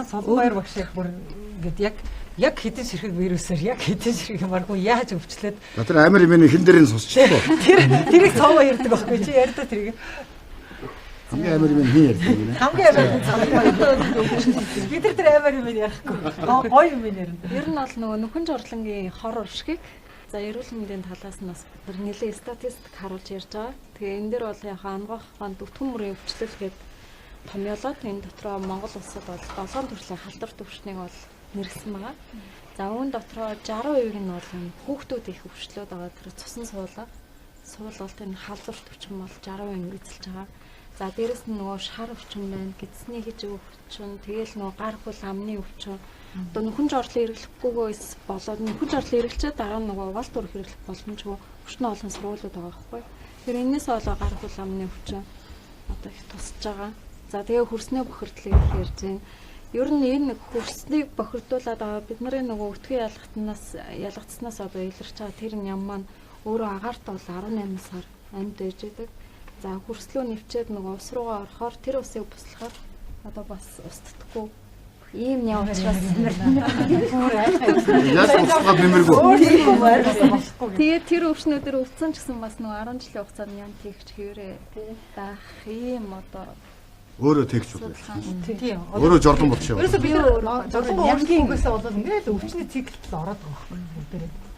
Солонгоёр багш яг бүр ингээд яг хэдэн ширхэг вирусаар яг хэдэн ширхэг маргуу яаж өвчлөөд тэр амир юм хин дээр нь сонсчихлоо. Тэрийг цааваа ярьдаг байхгүй чи ярьдаа тэрийг. Хамгийн амир юм хин ярьдаг юм. Хамгийн амир юм цааваа. Бид тэр амир юм ярихгүй. Гоё юм ярина. Ер нь бол нөгөө нөхөн журлангийн хор уршгийг за эрүүл мэндийн талаас нь бас бид нэлээд статистик харуулж ярьж байгаа. Тэгээ энэ дээр бол яг ангаах фонд өвтгөн мөрийн өвчлөл гээд томьёолоод энэ дотроо Монгол улсад бол 7 төрлийн халдвар төвшнийг бол нэрсэн байгаа. За үүн дотроо 60% нь бол хүүхдүүд их өвчлөөд байгаа. Тэр цусан суулгалт энэ халдвар төвчин бол 60% эзэлж байгаа. За дээрэс нь нөгөө шар өвчин байна, гидсний хижиг өвчин, тэгээл нөгөө гар хөл амны өвчин. Одоо нөхөн жорлын хэрэглэхгүйгээс болоод нөхөн жорлын хэрэглэчээд дараа нь нөгөө вал дур хэрэглэх боломжгүй өвчнөө олон сургуулиуд байгаа байхгүй. Тэр энэс болоо гар хөл амны өвчин одоо их тусаж байгаа. За тэгээ хөрснөө бохирдлыг ярьж байна. Ер нь энэ хөрснийг бохирдуулаад байгаа бид нарын нөгөө өтгөн ялгацснаас одоо илэрч байгаа тэр ням маань өөрөө агаарт бол 18 сар амьд байж байдаг. За хөрслөө нэвчээд нөгөө ус руугаа орохоор тэр усыг буслахаар одоо бас устдахгүй ийм ням учраас яаж устгаа бимэргүй. Тэгээ тэр өвчнүүдээр өвцөн ч гэсэн бас нөгөө 10 жилийн хугацаанд ням тийгч хэвээрээ даах ийм одоо өөрөө тэгч үү. Тийм. Өөрөө жордон болчихоо. Ерөөсөө би жордон ягийн үгээс болоод ингээд өвчний циклд л ороод байгаа байхгүй.